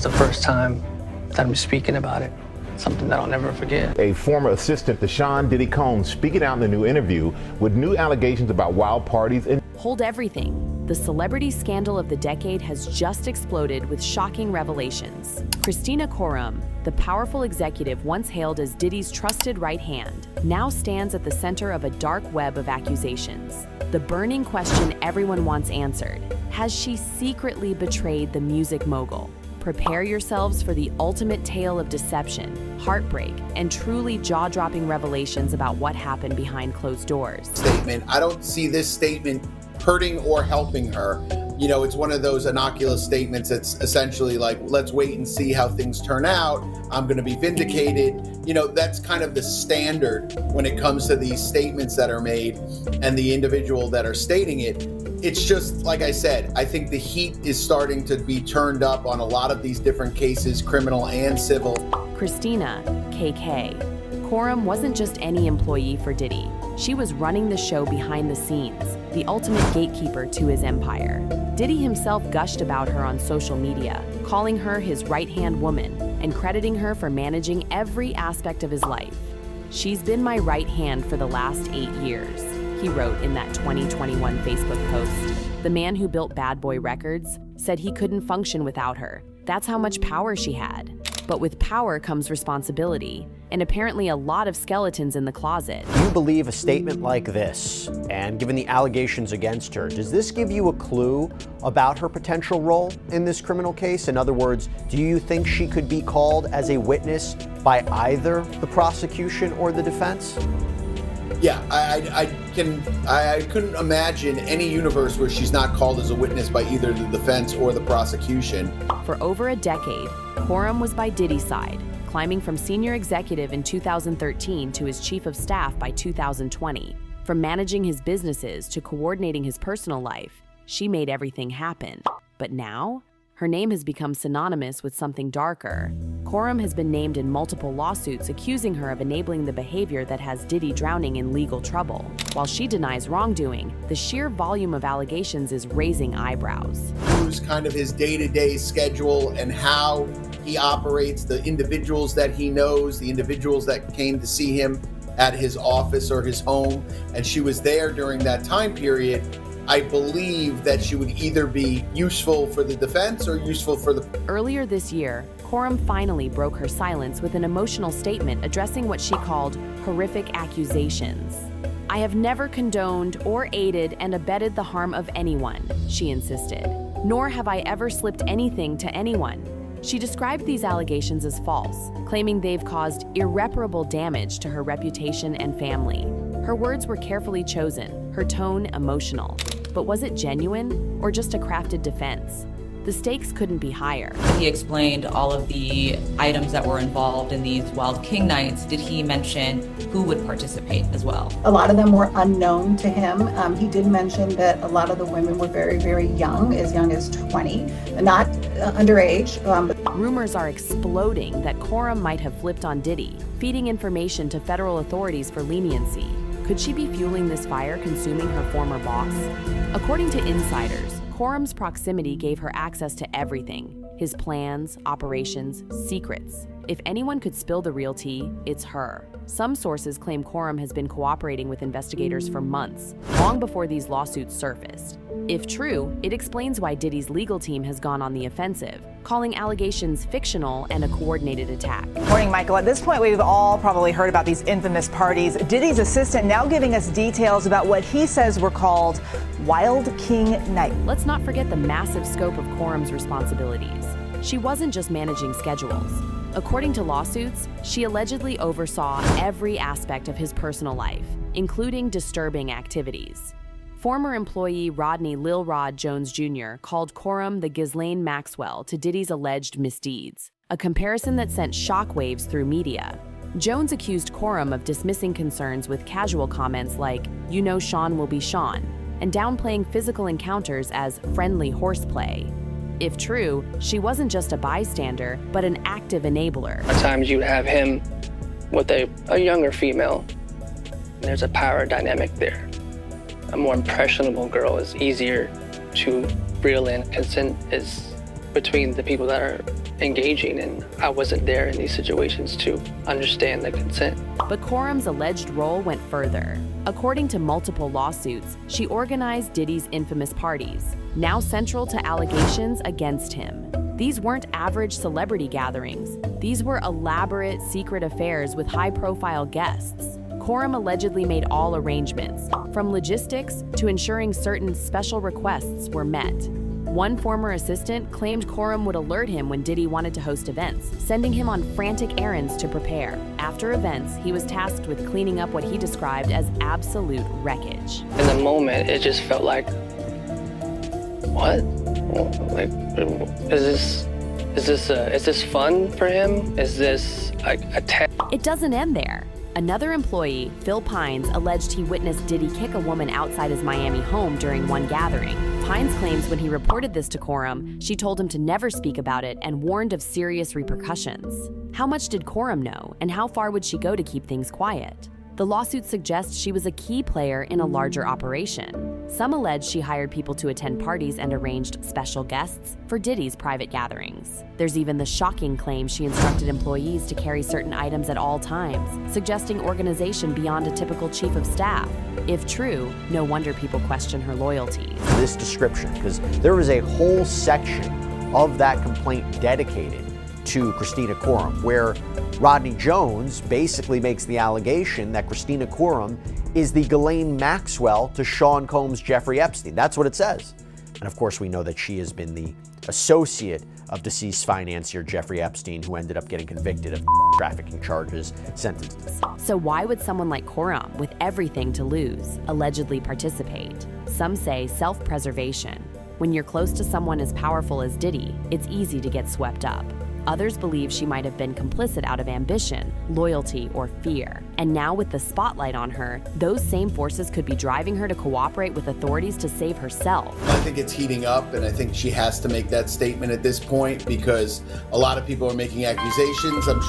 It's the first time that I'm speaking about it. Something that I'll never forget. A former assistant to Sean Diddy Combs speaking out in the new interview with new allegations about wild parties and Hold everything. The celebrity scandal of the decade has just exploded with shocking revelations. Kristina Khorram, the powerful executive once hailed as Diddy's trusted right hand, now stands at the center of a dark web of accusations. The burning question everyone wants answered: has she secretly betrayed the music mogul? Prepare yourselves for the ultimate tale of deception, heartbreak, and truly jaw-dropping revelations about what happened behind closed doors. Statement. I don't see this statement hurting or helping her. You know, it's one of those innocuous statements that's essentially like, let's wait and see how things turn out. I'm going to be vindicated. You know, that's kind of the standard when it comes to these statements that are made and the individual that are stating it. It's just, like I said, I think the heat is starting to be turned up on a lot of these different cases, criminal and civil. Kristina, KK. Khorram wasn't just any employee for Diddy. She was running the show behind the scenes, the ultimate gatekeeper to his empire. Diddy himself gushed about her on social media, calling her his right-hand woman and crediting her for managing every aspect of his life. "She's been my right hand for the last 8 years," he wrote in that 2021 Facebook post. The man who built Bad Boy Records said he couldn't function without her. That's how much power she had. But with power comes responsibility, and apparently a lot of skeletons in the closet. Do you believe a statement like this, and given the allegations against her, does this give you a clue about her potential role in this criminal case? In other words, do you think she could be called as a witness by either the prosecution or the defense? Yeah, I couldn't imagine any universe where she's not called as a witness by either the defense or the prosecution. For over a decade, Khorram was by Diddy's side, climbing from senior executive in 2013 to his chief of staff by 2020. From managing his businesses to coordinating his personal life, she made everything happen. But now, her name has become synonymous with something darker. Khorram has been named in multiple lawsuits accusing her of enabling the behavior that has Diddy drowning in legal trouble. While she denies wrongdoing, the sheer volume of allegations is raising eyebrows. Who's kind of his day-to-day schedule and how he operates, the individuals that he knows, the individuals that came to see him at his office or his home, and she was there during that time period. I believe that she would either be useful for the defense or useful for the... Earlier this year, Khorram finally broke her silence with an emotional statement addressing what she called horrific accusations. "I have never condoned or aided and abetted the harm of anyone," she insisted, "nor have I ever slipped anything to anyone." She described these allegations as false, claiming they've caused irreparable damage to her reputation and family. Her words were carefully chosen, her tone emotional. But was it genuine or just a crafted defense? The stakes couldn't be higher. He explained all of the items that were involved in these Wild King nights. Did he mention who would participate as well? A lot of them were unknown to him. He did mention that a lot of the women were very, very young as 20, not underage. Rumors are exploding that Khorram might have flipped on Diddy, feeding information to federal authorities for leniency. Could she be fueling this fire consuming her former boss? According to insiders, Khorram's proximity gave her access to everything: his plans, operations, secrets. If anyone could spill the real tea, it's her. Some sources claim Khorram has been cooperating with investigators for months, long before these lawsuits surfaced. If true, it explains why Diddy's legal team has gone on the offensive, calling allegations fictional and a coordinated attack. Morning, Michael. At this point, we've all probably heard about these infamous parties. Diddy's assistant now giving us details about what he says were called Wild King Night. Let's not forget the massive scope of Khorram's responsibilities. She wasn't just managing schedules. According to lawsuits, she allegedly oversaw every aspect of his personal life, including disturbing activities. Former employee Rodney Lil Rod Jones Jr. called Khorram the Ghislaine Maxwell to Diddy's alleged misdeeds, a comparison that sent shockwaves through media. Jones accused Khorram of dismissing concerns with casual comments like, "You know Sean will be Sean," and downplaying physical encounters as friendly horseplay. If true, she wasn't just a bystander, but an active enabler. At times you have him with a younger female. There's a power dynamic there. A more impressionable girl is easier to reel in. Consent is between the people that are engaging, and I wasn't there in these situations to understand the consent. But Khorram's alleged role went further. According to multiple lawsuits, she organized Diddy's infamous parties, now central to allegations against him. These weren't average celebrity gatherings. These were elaborate, secret affairs with high-profile guests. Khorram allegedly made all arrangements, from logistics to ensuring certain special requests were met. One former assistant claimed Khorram would alert him when Diddy wanted to host events, sending him on frantic errands to prepare. After events, he was tasked with cleaning up what he described as absolute wreckage. In the moment, it just felt like, what? Like, is this fun for him? Is this like a test? It doesn't end there. Another employee, Phil Pines, alleged he witnessed Diddy kick a woman outside his Miami home during one gathering. Pines claims when he reported this to Khorram, she told him to never speak about it and warned of serious repercussions. How much did Khorram know, and how far would she go to keep things quiet? The lawsuit suggests she was a key player in a larger operation. Some allege she hired people to attend parties and arranged special guests for Diddy's private gatherings. There's even the shocking claim she instructed employees to carry certain items at all times, suggesting organization beyond a typical chief of staff. If true, no wonder people question her loyalty. This description, because there was a whole section of that complaint dedicated to Kristina Khorram, where Rodney Jones basically makes the allegation that Kristina Khorram is the Ghislaine Maxwell to Sean Combs' Jeffrey Epstein. That's what it says. And of course, we know that she has been the associate of deceased financier Jeffrey Epstein, who ended up getting convicted of trafficking charges, sentenced. So why would someone like Khorram, with everything to lose, allegedly participate? Some say self-preservation. When you're close to someone as powerful as Diddy, it's easy to get swept up. Others believe she might have been complicit out of ambition, loyalty, or fear. And now with the spotlight on her, those same forces could be driving her to cooperate with authorities to save herself. I think it's heating up, and I think she has to make that statement at this point because a lot of people are making accusations. I'm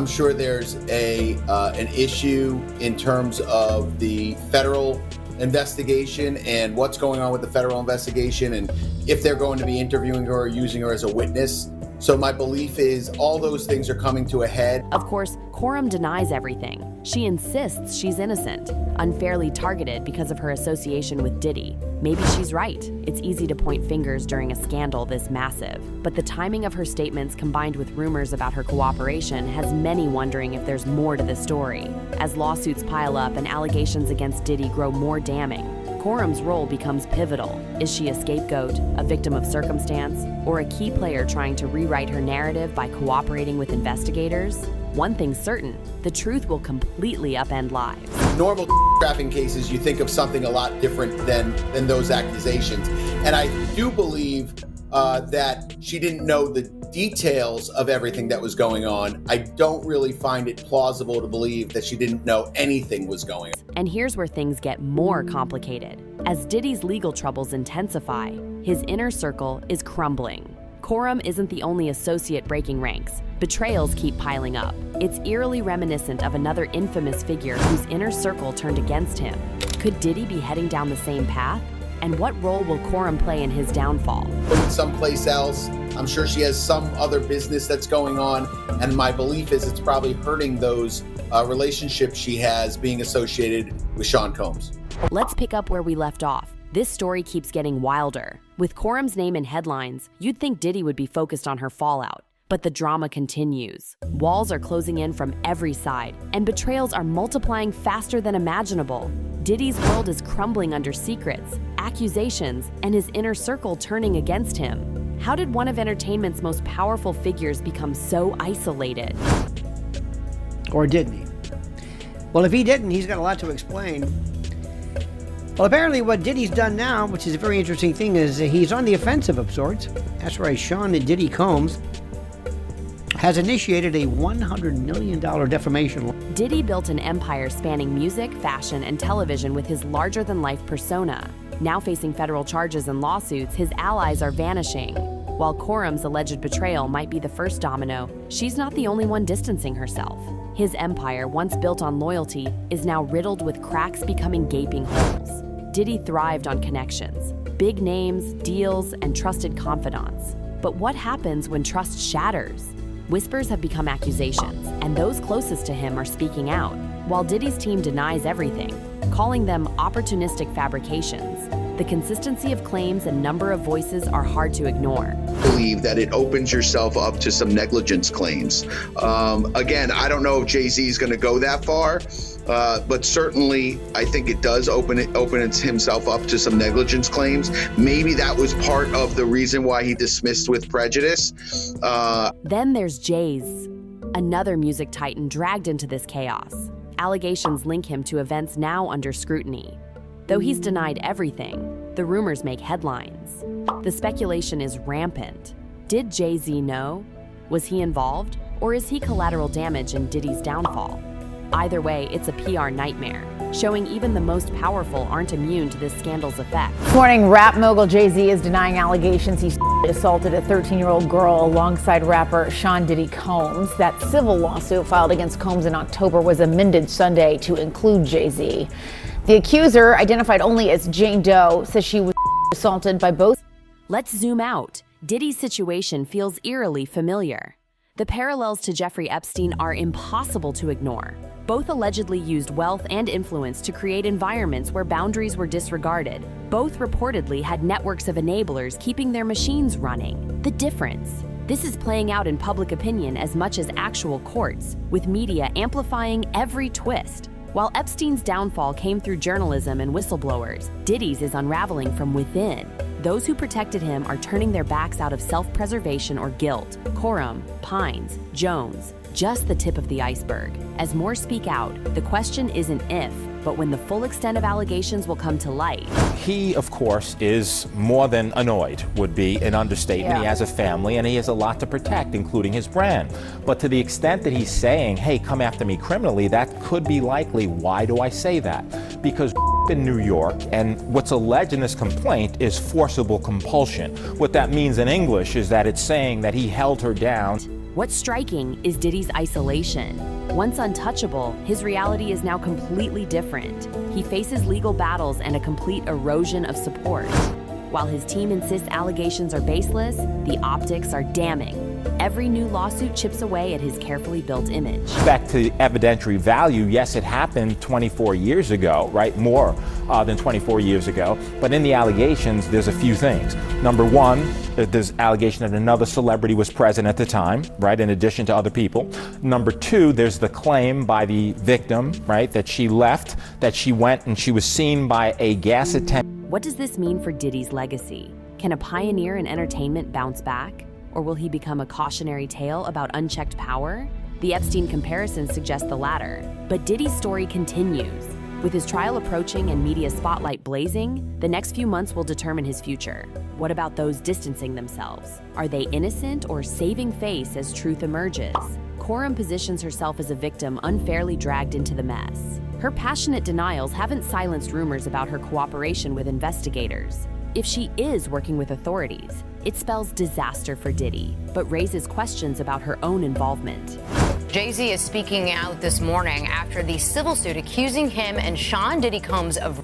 sure there's an issue in terms of the federal investigation and what's going on with the federal investigation and if they're going to be interviewing her or using her as a witness. So my belief is all those things are coming to a head. Of course, Khorram denies everything. She insists she's innocent, unfairly targeted because of her association with Diddy. Maybe she's right. It's easy to point fingers during a scandal this massive. But the timing of her statements combined with rumors about her cooperation has many wondering if there's more to the story. As lawsuits pile up and allegations against Diddy grow more damning, Khorram's role becomes pivotal. Is she a scapegoat, a victim of circumstance, or a key player trying to rewrite her narrative by cooperating with investigators? One thing's certain, the truth will completely upend lives. Normal trafficking cases, you think of something a lot different than those accusations. And I do believe that she didn't know the details of everything that was going on. I don't really find it plausible to believe that she didn't know anything was going on. And here's where things get more complicated. As Diddy's legal troubles intensify, his inner circle is crumbling. Khorram isn't the only associate breaking ranks. Betrayals keep piling up. It's eerily reminiscent of another infamous figure whose inner circle turned against him. Could Diddy be heading down the same path? And what role will Khorram play in his downfall? Someplace else. I'm sure she has some other business that's going on. And my belief is it's probably hurting those relationships she has being associated with Sean Combs. Let's pick up where we left off. This story keeps getting wilder. With Khorram's name in headlines, you'd think Diddy would be focused on her fallout. But the drama continues. Walls are closing in from every side, and betrayals are multiplying faster than imaginable. Diddy's world is crumbling under secrets, accusations, and his inner circle turning against him. How did one of entertainment's most powerful figures become so isolated? Or didn't he? Well, if he didn't, he's got a lot to explain. Well, apparently what Diddy's done now, which is a very interesting thing, is he's on the offensive of sorts. That's right, Sean Diddy Combs has initiated a $100 million defamation law. Diddy built an empire spanning music, fashion, and television with his larger-than-life persona. Now facing federal charges and lawsuits, his allies are vanishing. While Khorram's alleged betrayal might be the first domino, she's not the only one distancing herself. His empire, once built on loyalty, is now riddled with cracks becoming gaping holes. Diddy thrived on connections, big names, deals, and trusted confidants. But what happens when trust shatters? Whispers have become accusations, and those closest to him are speaking out, while Diddy's team denies everything, calling them opportunistic fabrications. The consistency of claims and number of voices are hard to ignore. I believe that it opens yourself up to some negligence claims. Again, I don't know if Jay-Z is going to go that far, but certainly I think it does open himself up to some negligence claims. Maybe that was part of the reason why he dismissed with prejudice. Then there's Jay's, another music titan dragged into this chaos. Allegations link him to events now under scrutiny. Though he's denied everything, the rumors make headlines. The speculation is rampant. Did Jay-Z know? Was he involved? Or is he collateral damage in Diddy's downfall? Either way, it's a PR nightmare, showing even the most powerful aren't immune to this scandal's effects. This morning, rap mogul Jay-Z is denying allegations he assaulted a 13-year-old girl alongside rapper Sean Diddy Combs. That civil lawsuit filed against Combs in October was amended Sunday to include Jay-Z. The accuser, identified only as Jane Doe, says she was assaulted by both. Let's zoom out. Diddy's situation feels eerily familiar. The parallels to Jeffrey Epstein are impossible to ignore. Both allegedly used wealth and influence to create environments where boundaries were disregarded. Both reportedly had networks of enablers keeping their machines running. The difference? This is playing out in public opinion as much as actual courts, with media amplifying every twist. While Epstein's downfall came through journalism and whistleblowers, Diddy's is unraveling from within. Those who protected him are turning their backs out of self-preservation or guilt. Khorram, Pines, Jones, just the tip of the iceberg. As more speak out, the question isn't if, but when the full extent of allegations will come to light. He, of course, is more than annoyed, would be an understatement. He has a family and he has a lot to protect, including his brand. But to the extent that he's saying, hey, come after me criminally, that could be likely. Why do I say that? Because in New York, and what's alleged in this complaint is forcible compulsion. What that means in English is that it's saying that he held her down. What's striking is Diddy's isolation. Once untouchable, his reality is now completely different. He faces legal battles and a complete erosion of support. While his team insists allegations are baseless, the optics are damning. Every new lawsuit chips away at his carefully built image. Back to evidentiary value, yes, it happened 24 years ago, right? More than 24 years ago. But in the allegations, there's a few things. Number one, there's allegation that another celebrity was present at the time, right, in addition to other people. Number two, there's the claim by the victim, right, that she left, that she went and she was seen by a gas attendant. What does this mean for Diddy's legacy? Can a pioneer in entertainment bounce back? Or will he become a cautionary tale about unchecked power? The Epstein comparisons suggest the latter. But Diddy's story continues. With his trial approaching and media spotlight blazing, the next few months will determine his future. What about those distancing themselves? Are they innocent or saving face as truth emerges? Khorram positions herself as a victim unfairly dragged into the mess. Her passionate denials haven't silenced rumors about her cooperation with investigators. If she is working with authorities, it spells disaster for Diddy, but raises questions about her own involvement. Jay-Z is speaking out this morning after the civil suit accusing him and Sean Diddy Combs of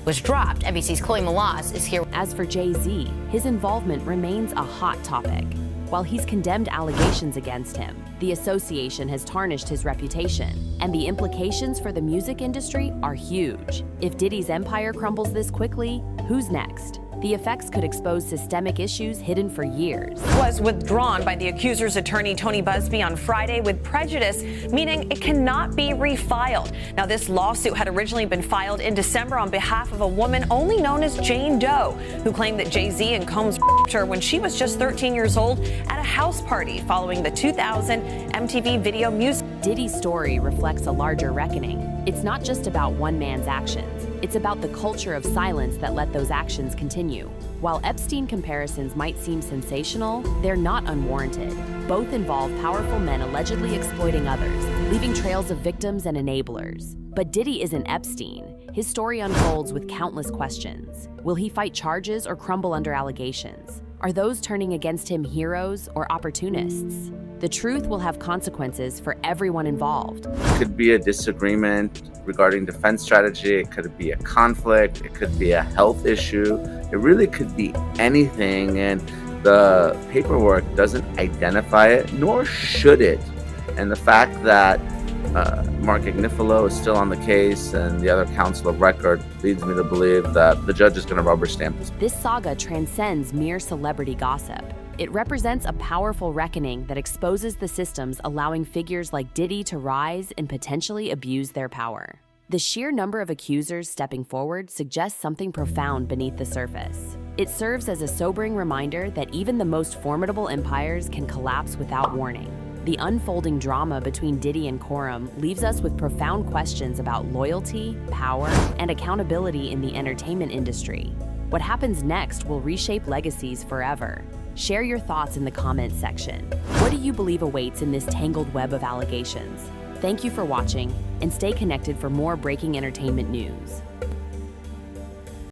was dropped. NBC's Chloe Malas is here. As for Jay-Z, his involvement remains a hot topic. While he's condemned allegations against him, the association has tarnished his reputation, and the implications for the music industry are huge. If Diddy's empire crumbles this quickly, who's next? The effects could expose systemic issues hidden for years. Was withdrawn by the accuser's attorney Tony Busby on Friday with prejudice, meaning it cannot be refiled. Now, this lawsuit had originally been filed in December on behalf of a woman only known as Jane Doe, who claimed that Jay-Z and Combs raped her when she was just 13 years old at a house party following the 2000 MTV Video Music. Diddy's story reflects a larger reckoning. It's not just about one man's actions. It's about the culture of silence that let those actions continue. While Epstein comparisons might seem sensational, they're not unwarranted. Both involve powerful men allegedly exploiting others, leaving trails of victims and enablers. But Diddy isn't Epstein. His story unfolds with countless questions. Will he fight charges or crumble under allegations? Are those turning against him heroes or opportunists? The truth will have consequences for everyone involved. It could be a disagreement regarding defense strategy. It could be a conflict. It could be a health issue. It really could be anything. And The paperwork doesn't identify it, nor should it. And the fact that Mark Agnifilo is still on the case and the other counsel of record leads me to believe that the judge is going to rubber stamp this. This saga transcends mere celebrity gossip. It represents a powerful reckoning that exposes the systems allowing figures like Diddy to rise and potentially abuse their power. The sheer number of accusers stepping forward suggests something profound beneath the surface. It serves as a sobering reminder that even the most formidable empires can collapse without warning. The unfolding drama between Diddy and Khorram leaves us with profound questions about loyalty, power, and accountability in the entertainment industry. What happens next will reshape legacies forever. Share your thoughts in the comments section. What do you believe awaits in this tangled web of allegations? Thank you for watching, and stay connected for more breaking entertainment news.